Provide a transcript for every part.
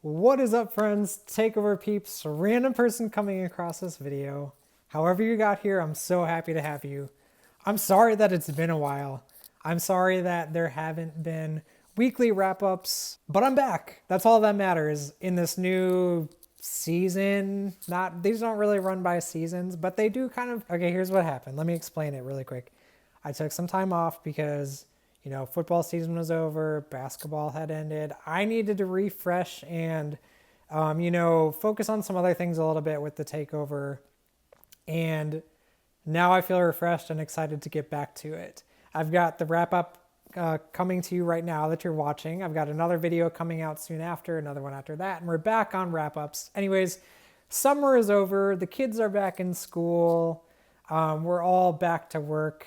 What is up, friends? Takeover peeps, random person coming across this video. However you got here, I'm so happy to have you. I'm sorry that it's been a while. I'm sorry that there haven't been weekly wrap-ups, but I'm back. That's all that matters in this new season. These don't really run by seasons, but they do kind of. Okay, here's what happened. Let me explain it really quick. I took some time off because football season was over, basketball had ended. I needed to refresh and, focus on some other things a little bit with the takeover. And now I feel refreshed and excited to get back to it. I've got the wrap up coming to you right now that you're watching. I've got another video coming out soon after, another one after that, and we're back on wrap ups. Anyways, summer is over. The kids are back in school. We're all back to work.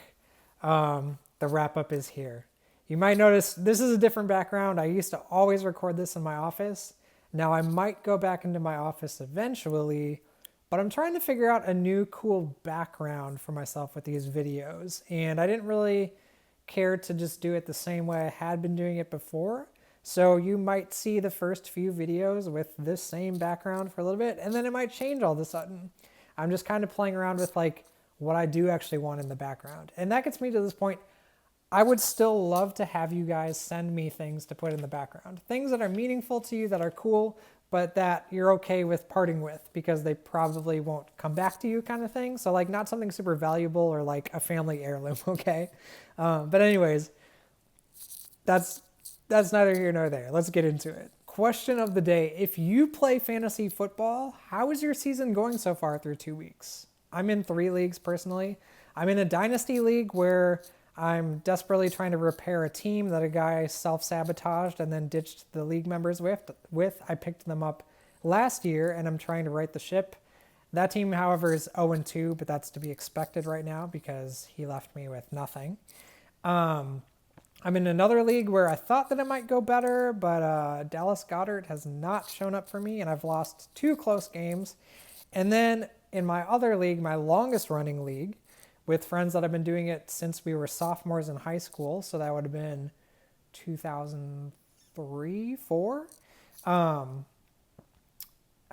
The wrap up is here. You might notice this is a different background. I used to always record this in my office. Now I might go back into my office eventually, but I'm trying to figure out a new cool background for myself with these videos. And I didn't really care to just do it the same way I had been doing it before. So you might see the first few videos with this same background for a little bit, and then it might change all of a sudden. I'm just kind of playing around with what I do actually want in the background. And that gets me to this point. I would still love to have you guys send me things to put in the background. Things that are meaningful to you, that are cool, but that you're okay with parting with because they probably won't come back to you kind of thing. So not something super valuable or like a family heirloom, okay? But anyways, that's neither here nor there. Let's get into it. Question of the day. If you play fantasy football, how is your season going so far through 2 weeks? I'm in 3 leagues personally. I'm in a dynasty league where I'm desperately trying to repair a team that a guy self-sabotaged and then ditched the league members with. I picked them up last year, and I'm trying to right the ship. That team, however, is 0-2, but that's to be expected right now because he left me with nothing. I'm in another league where I thought that it might go better, but Dallas Goedert has not shown up for me, and I've lost 2 close games. And then in my other league, my longest running league, with friends that have been doing it since we were sophomores in high school. So that would have been 2003, 4. I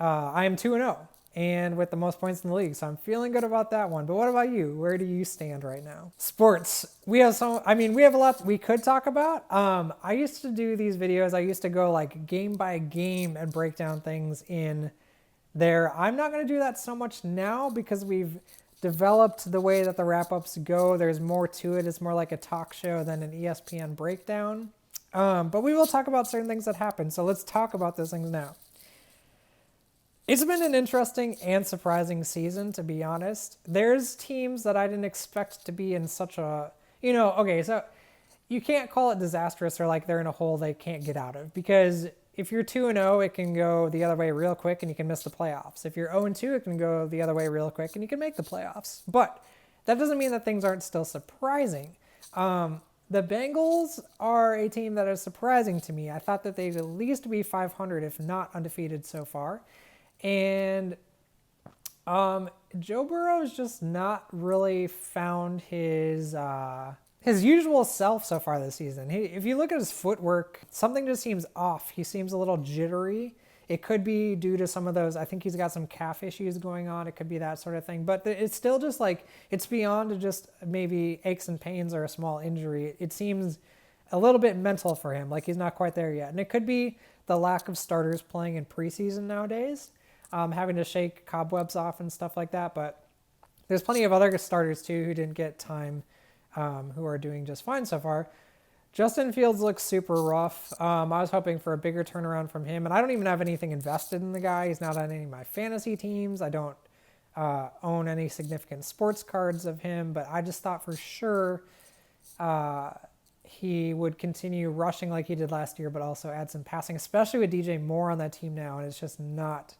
am 2-0 and with the most points in the league. So I'm feeling good about that one. But what about you? Where do you stand right now? Sports. We have a lot we could talk about. I used to do these videos. I used to go game by game and break down things in there. I'm not going to do that so much now because we've developed the way that the wrap-ups go. There's more to it. It's more like a talk show than an ESPN breakdown. But we will talk about certain things that happen. So let's talk about those things now. It's been an interesting and surprising season, to be honest. There's teams that I didn't expect to be in such a, okay, so you can't call it disastrous or they're in a hole they can't get out of, because if you're 2-0, it can go the other way real quick and you can miss the playoffs. If you're 0-2, it can go the other way real quick and you can make the playoffs. But that doesn't mean that things aren't still surprising. The Bengals are a team that is surprising to me. I thought that they'd at least be 500, if not undefeated so far. And Joe Burrow's just not really found his usual self so far this season. If you look at his footwork, something just seems off. He seems a little jittery. It could be due to some of those. I think he's got some calf issues going on. It could be that sort of thing. But it's still just it's beyond just maybe aches and pains or a small injury. It seems a little bit mental for him. He's not quite there yet. And it could be the lack of starters playing in preseason nowadays, having to shake cobwebs off and stuff like that. But there's plenty of other starters too who didn't get time, who are doing just fine so far. Justin Fields looks super rough. I was hoping for a bigger turnaround from him, and I don't even have anything invested in the guy. He's not on any of my fantasy teams. I don't own any significant sports cards of him, but I just thought for sure he would continue rushing like he did last year, but also add some passing, especially with DJ Moore on that team now, and it's just not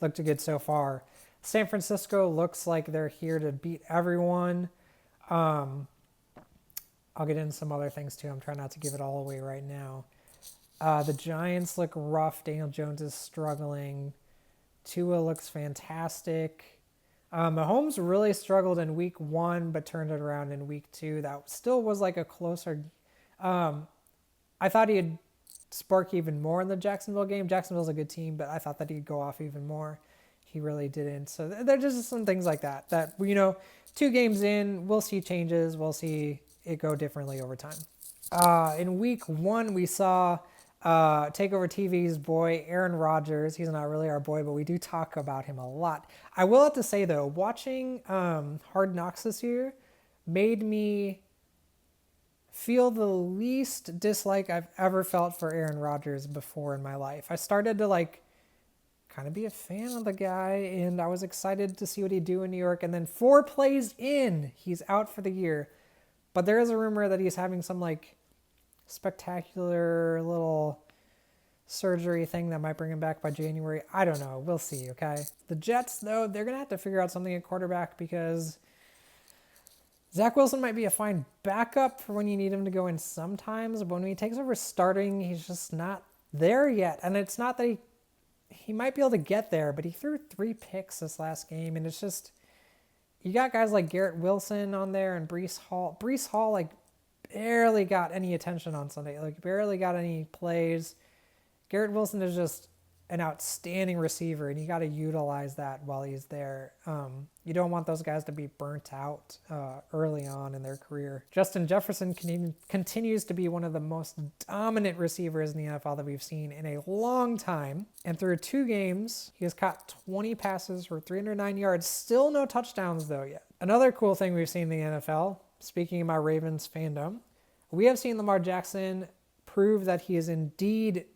looked good so far. San Francisco looks like they're here to beat everyone. I'll get into some other things too. I'm trying not to give it all away right now. The Giants look rough. Daniel Jones is struggling. Tua looks fantastic. Mahomes really struggled in week 1, but turned it around in week 2. That still was a closer. I thought he had spark even more in the Jacksonville game. Jacksonville's a good team, but I thought that he'd go off even more. He really didn't. So there's just some things like that, 2 games in, we'll see changes. We'll see it go differently over time. In week 1, we saw Takeover TV's boy, Aaron Rodgers. He's not really our boy, but we do talk about him a lot. I will have to say, though, watching Hard Knocks this year made me feel the least dislike I've ever felt for Aaron Rodgers before in my life. I started to kind of be a fan of the guy, and I was excited to see what he'd do in New York. And then 4 plays in, he's out for the year. But there is a rumor that he's having some spectacular little surgery thing that might bring him back by January. I don't know. We'll see, okay? The Jets, though, they're going to have to figure out something at quarterback because Zach Wilson might be a fine backup for when you need him to go in sometimes, but when he takes over starting, he's just not there yet. And it's not that he might be able to get there, but he threw 3 picks this last game, and it's just, you got guys like Garrett Wilson on there and Breece Hall. Breece Hall, barely got any attention on Sunday, barely got any plays. Garrett Wilson is just an outstanding receiver, and you got to utilize that while he's there. You don't want those guys to be burnt out early on in their career. Justin Jefferson continues to be one of the most dominant receivers in the NFL that we've seen in a long time. And through 2 games, he has caught 20 passes for 309 yards. Still no touchdowns, though, yet. Another cool thing we've seen in the NFL, speaking of my Ravens fandom, we have seen Lamar Jackson prove that he is indeed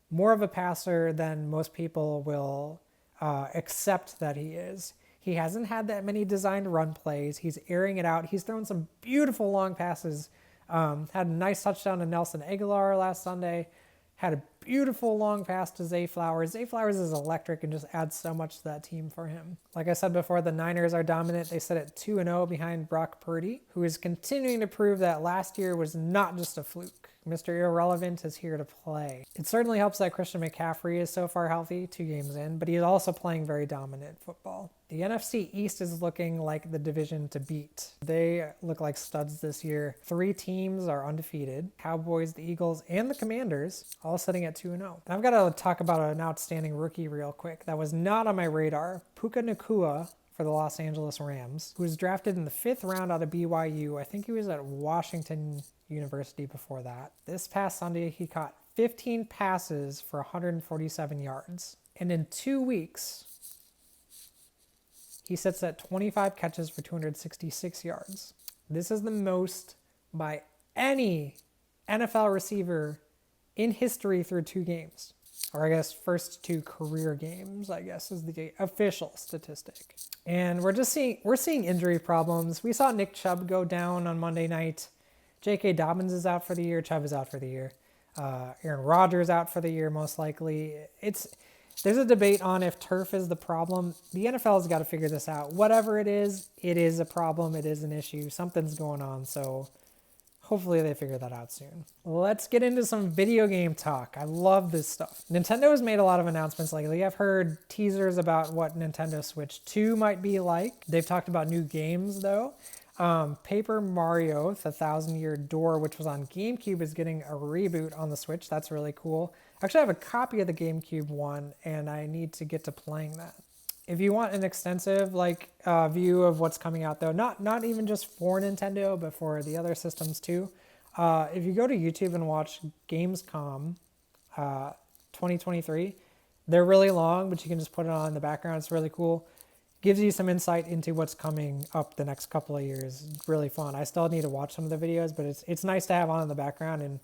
more of a passer than most people will accept that he is. He hasn't had that many designed run plays. He's airing it out. He's thrown some beautiful long passes. Had a nice touchdown to Nelson Aguilar last Sunday. Had a beautiful long pass to Zay Flowers. Zay Flowers is electric and just adds so much to that team for him. Like I said before, the Niners are dominant. They sit at 2-0 behind Brock Purdy, who is continuing to prove that last year was not just a fluke. Mr. Irrelevant is here to play. It certainly helps that Christian McCaffrey is so far healthy, 2 games in, but he is also playing very dominant football. The NFC East is looking like the division to beat. They look like studs this year. 3 teams are undefeated. Cowboys, the Eagles, and the Commanders, all sitting at 2-0. And I've got to talk about an outstanding rookie real quick that was not on my radar. Puka Nacua for the Los Angeles Rams, who was drafted in the 5th round out of BYU. I think he was at Washington University before that. This past Sunday, he caught 15 passes for 147 yards. And in 2 weeks, he sits at 25 catches for 266 yards. This is the most by any NFL receiver in history through 2 games. Or I guess first 2 career games, I guess, is the official statistic. And we're seeing injury problems. We saw Nick Chubb go down on Monday night. J.K. Dobbins is out for the year. Chubb is out for the year. Aaron Rodgers out for the year, most likely. There's a debate on if turf is the problem. The NFL's got to figure this out. Whatever it is a problem. It is an issue. Something's going on. So hopefully they figure that out soon. Let's get into some video game talk. I love this stuff. Nintendo has made a lot of announcements lately. I've heard teasers about what Nintendo Switch 2 might be like. They've talked about new games, though. Paper Mario, The Thousand Year Door, which was on GameCube, is getting a reboot on the Switch. That's really cool. Actually, I have a copy of the GameCube one, and I need to get to playing that. If you want an extensive view of what's coming out, though, not even just for Nintendo, but for the other systems too, if you go to YouTube and watch Gamescom 2023, they're really long, but you can just put it on in the background. It's really cool. Gives you some insight into what's coming up the next couple of years. It's really fun. I still need to watch some of the videos, but it's nice to have on in the background, and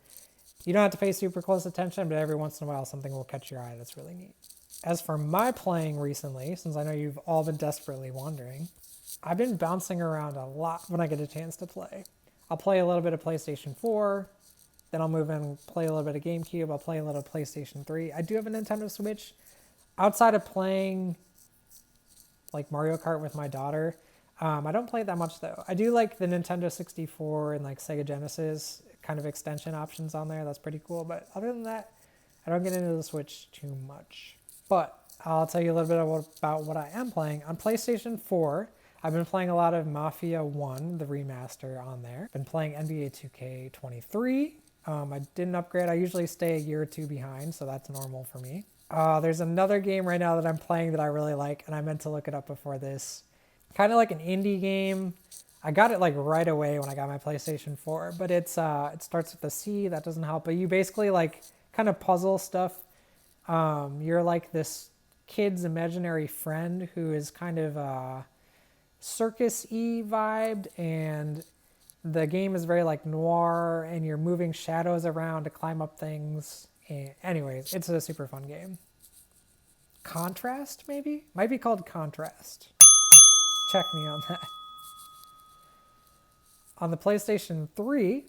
you don't have to pay super close attention, but every once in a while something will catch your eye that's really neat. As for my playing recently, since I know you've all been desperately wondering, I've been bouncing around a lot when I get a chance to play. I'll play a little bit of PlayStation 4, then I'll move in and play a little bit of GameCube, I'll play a little PlayStation 3. I do have a Nintendo Switch. Outside of playing like Mario Kart with my daughter, I don't play it that much though. I do like the Nintendo 64 and like Sega Genesis kind of extension options on there. That's pretty cool. But other than that, I don't get into the Switch too much. But I'll tell you a little bit about what I am playing. On PlayStation 4, I've been playing a lot of Mafia 1, the remaster on there. Been playing NBA 2K23. I didn't upgrade. I usually stay a year or two behind, so that's normal for me. There's another game right now that I'm playing that I really like, and I meant to look it up before this. Kind of like an indie game. I got it like right away when I got my PlayStation 4, but it starts with a C. That doesn't help. But you basically like kind of puzzle stuff. You're like this kid's imaginary friend who is kind of circus-y vibed, and the game is very like noir, and you're moving shadows around to climb up things. And anyways, it's a super fun game. Contrast, maybe? Might be called Contrast. Check me on that. On the PlayStation 3,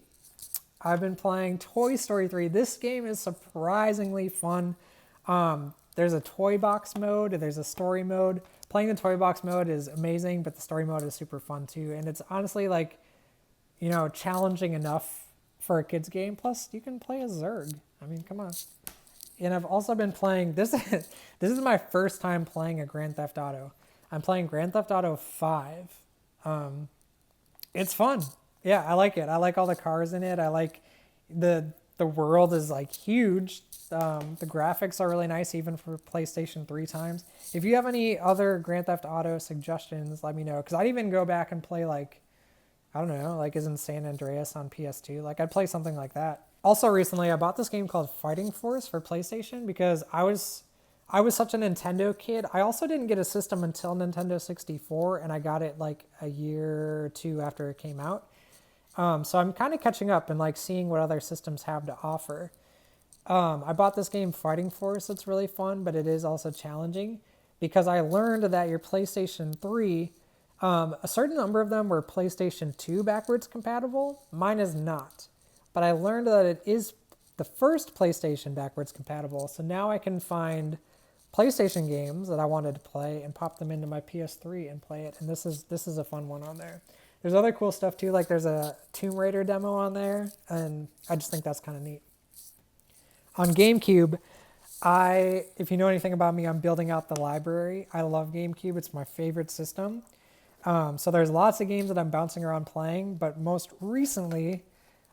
I've been playing Toy Story 3. This game is surprisingly fun. There's a toy box mode, there's a story mode. Playing the toy box mode is amazing, but the story mode is super fun too. And it's honestly like, you know, challenging enough for a kid's game. Plus, you can play as Zurg. I mean, come on. And I've also been playing, this is my first time playing a Grand Theft Auto. I'm playing Grand Theft Auto 5. It's fun. Yeah, I like it. I like all the cars in it. I like the world is like huge. The graphics are really nice, even for PlayStation 3 times. If you have any other Grand Theft Auto suggestions, let me know. Because I'd even go back and play like, I don't know, like isn't San Andreas on PS2? Like I'd play something like that. Also recently, I bought this game called Fighting Force for PlayStation because I was such a Nintendo kid. I also didn't get a system until Nintendo 64, and I got it like a year or two after it came out. So I'm kind of catching up and like seeing what other systems have to offer. I bought this game Fighting Force. It's really fun, but it is also challenging because I learned that your PlayStation 3, a certain number of them were PlayStation 2 backwards compatible. Mine is not. But I learned that it is the first PlayStation backwards compatible. So now I can find PlayStation games that I wanted to play and pop them into my PS3 and play it. And this is a fun one on there. There's other cool stuff too. Like there's a Tomb Raider demo on there, and I just think that's kind of neat. On GameCube, if you know anything about me, I'm building out the library. I love GameCube. It's my favorite system. So there's lots of games that I'm bouncing around playing, but most recently,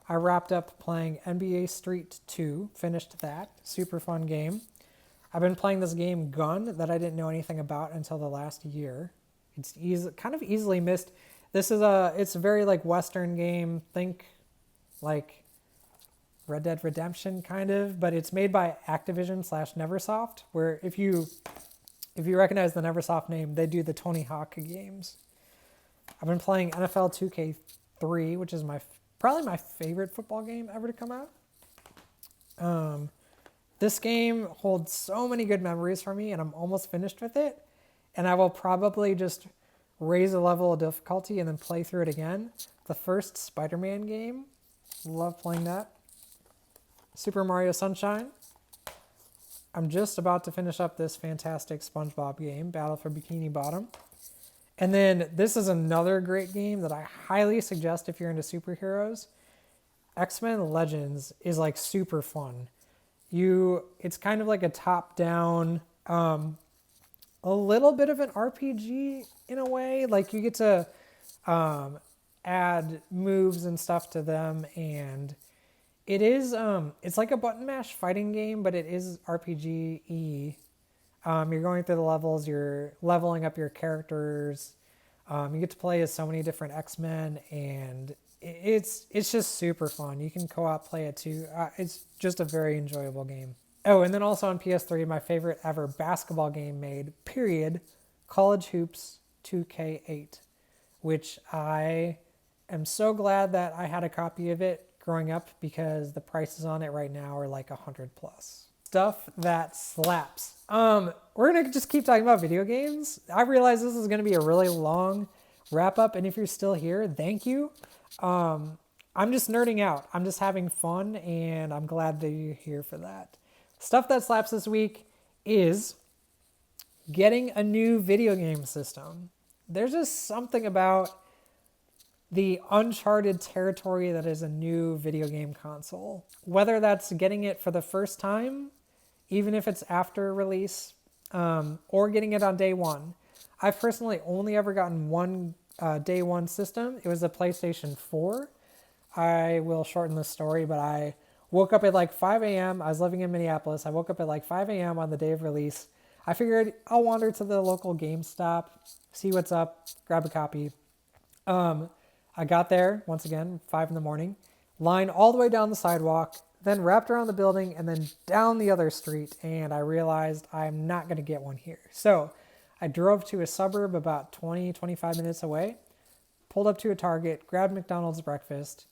I wrapped up playing NBA Street 2, finished that. Super fun game. I've been playing this game Gun that I didn't know anything about until the last year. It's kind of easily missed. It's a very like Western game. Think like Red Dead Redemption kind of, but it's made by Activision / Neversoft, where if you recognize the Neversoft name, they do the Tony Hawk games. I've been playing NFL 2K3, which is probably my favorite football game ever to come out. This game holds so many good memories for me, and I'm almost finished with it. And I will probably just raise the level of difficulty and then play through it again. The first Spider-Man game, love playing that. Super Mario Sunshine. I'm just about to finish up this fantastic SpongeBob game, Battle for Bikini Bottom. And then this is another great game that I highly suggest if you're into superheroes. X-Men Legends is like super fun. It's kind of like a top-down, a little bit of an RPG in a way. Like you get to add moves and stuff to them, and it's like a button mash fighting game, but it is RPG-y. You're going through the levels, you're leveling up your characters. You get to play as so many different X-Men, and it's just super fun. You can co-op play it too. It's just a very enjoyable game. Oh, and then also on PS3, my favorite ever basketball game made, period, College Hoops 2K8, which I am so glad that I had a copy of it growing up because the prices on it right now are like 100 plus. Stuff that slaps. We're gonna just keep talking about video games. I realize this is gonna be a really long wrap up, and if you're still here, thank you. I'm just nerding out. I'm just having fun, and I'm glad that you're here for that. Stuff that slaps this week is getting a new video game system. There's just something about the uncharted territory that is a new video game console. Whether that's getting it for the first time, even if it's after release, or getting it on day one. I've personally only ever gotten one day one system. It was a PlayStation 4. I will shorten the story, but I Woke up at like 5 a.m. I was living in Minneapolis. I woke up at like 5 a.m. on the day of release. I figured I'll wander to the local GameStop, see what's up, grab a copy. I got there, once again, 5 in the morning, line all the way down the sidewalk, then wrapped around the building and then down the other street. And I realized I'm not going to get one here. So I drove to a suburb about 20, 25 minutes away, pulled up to a Target, grabbed McDonald's breakfast,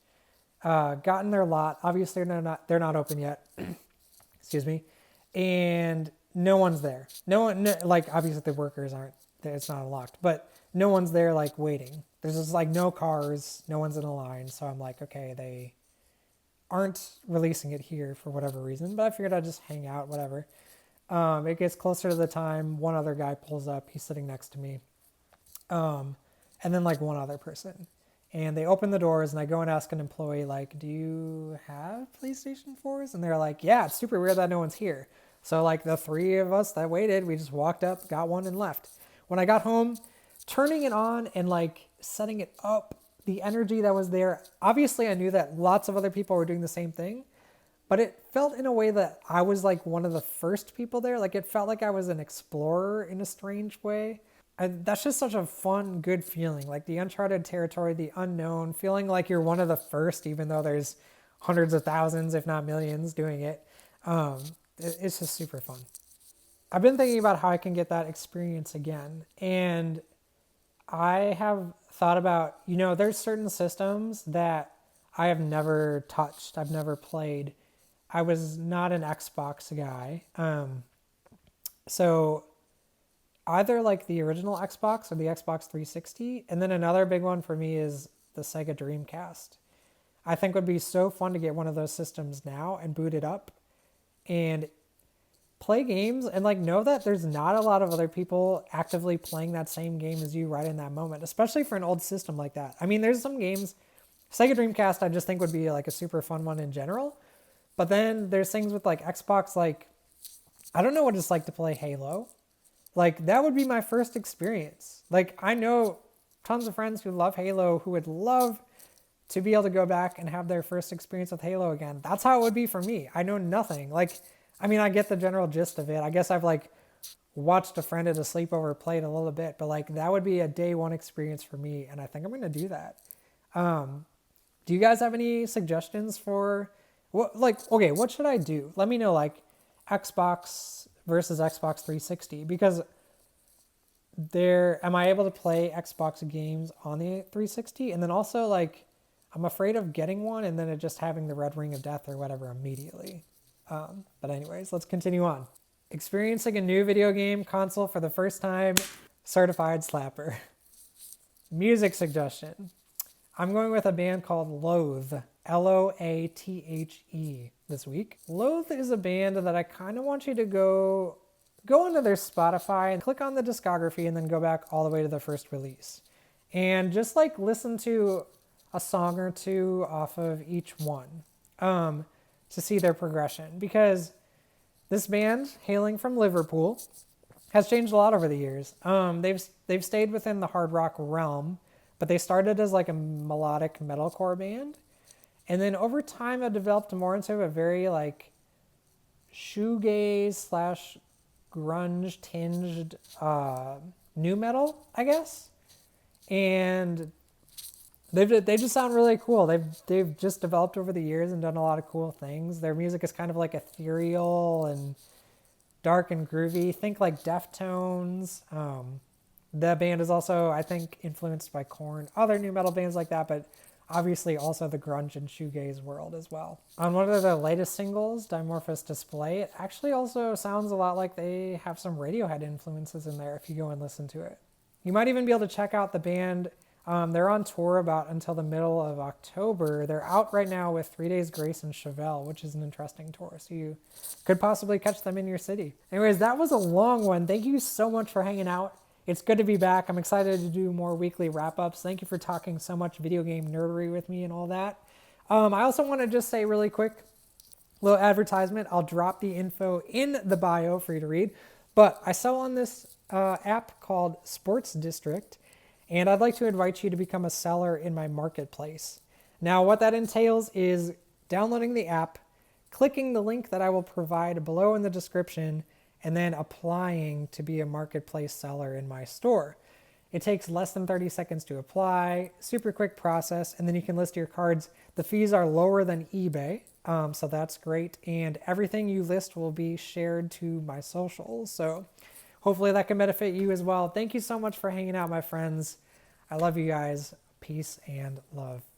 got in their lot. Obviously, they're not open yet. Excuse me. And no one's there. No one, no, like, obviously the workers aren't there. It's not unlocked, but no one's there, like, waiting. There's just, like, no cars. No one's in a line. So I'm like, okay, they aren't releasing it here for whatever reason, but I figured I'd just hang out, whatever. It gets closer to the time. One other guy pulls up. He's sitting next to me. And then, like, one other person. And they open the doors, and I go and ask an employee, like, do you have PlayStation 4s? And they're like, yeah, it's super weird that no one's here. So, like, the three of us that waited, we just walked up, got one, and left. When I got home, turning it on and, like, setting it up, the energy that was there, obviously I knew that lots of other people were doing the same thing, but it felt in a way that I was, like, one of the first people there. Like, it felt like I was an explorer in a strange way. That's just such a fun, good feeling. Like the uncharted territory, the unknown, feeling like you're one of the first, even though there's hundreds of thousands, if not millions, doing it. It's just super fun. I've been thinking about how I can get that experience again. And I have thought about, there's certain systems that I have never touched. I've never played. I was not an Xbox guy. So either like the original Xbox or the Xbox 360. And then another big one for me is the Sega Dreamcast. I think would be so fun to get one of those systems now and boot it up and play games and like know that there's not a lot of other people actively playing that same game as you right in that moment, especially for an old system like that. I mean, there's some games, Sega Dreamcast I just think would be like a super fun one in general. But then there's things with like Xbox, like, I don't know what it's like to play Halo. Like, that would be my first experience. Like, I know tons of friends who love Halo who would love to be able to go back and have their first experience with Halo again. That's how it would be for me. I know nothing. Like, I mean, I get the general gist of it. I guess I've, like, watched a friend at a sleepover play it a little bit. But, like, that would be a day one experience for me. And I think I'm going to do that. Do you guys have any suggestions for, what should I do? Let me know, like, Xbox versus Xbox 360, because am I able to play Xbox games on the 360? And then also, like, I'm afraid of getting one and then it just having the red ring of death or whatever immediately. But anyways, let's continue on. Experiencing a new video game console for the first time, certified slapper. Music suggestion. I'm going with a band called Loathe, Loathe, this week. Loathe is a band that I kind of want you to go onto their Spotify and click on the discography and then go back all the way to the first release. And just like listen to a song or two off of each one to see their progression. Because this band, hailing from Liverpool, has changed a lot over the years. They've stayed within the hard rock realm, but they started as like a melodic metalcore band. And then over time, it developed more into a very like shoegaze / grunge tinged new metal, I guess. And they just sound really cool. They've just developed over the years and done a lot of cool things. Their music is kind of like ethereal and dark and groovy. Think like Deftones. The band is also, I think, influenced by Korn, other new metal bands like that, but obviously also the grunge and shoegaze world as well. On one of their latest singles, Dimorphous Display, it actually also sounds a lot like they have some Radiohead influences in there if you go and listen to it. You might even be able to check out the band. They're on tour about until the middle of October. They're out right now with 3 Days Grace and Chevelle, which is an interesting tour. So you could possibly catch them in your city. Anyways, that was a long one. Thank you so much for hanging out. It's good to be back. I'm excited to do more weekly wrap-ups. Thank you for talking so much video game nerdery with me and all that. I also want to just say really quick, little advertisement. I'll drop the info in the bio for you to read. But I sell on this app called Sports District, and I'd like to invite you to become a seller in my marketplace. Now, what that entails is downloading the app, clicking the link that I will provide below in the description, and then applying to be a marketplace seller in my store. It takes less than 30 seconds to apply, super quick process, and then you can list your cards. The fees are lower than eBay, so that's great, and everything you list will be shared to my socials, so hopefully that can benefit you as well. Thank you so much for hanging out, my friends. I love you guys. Peace and love.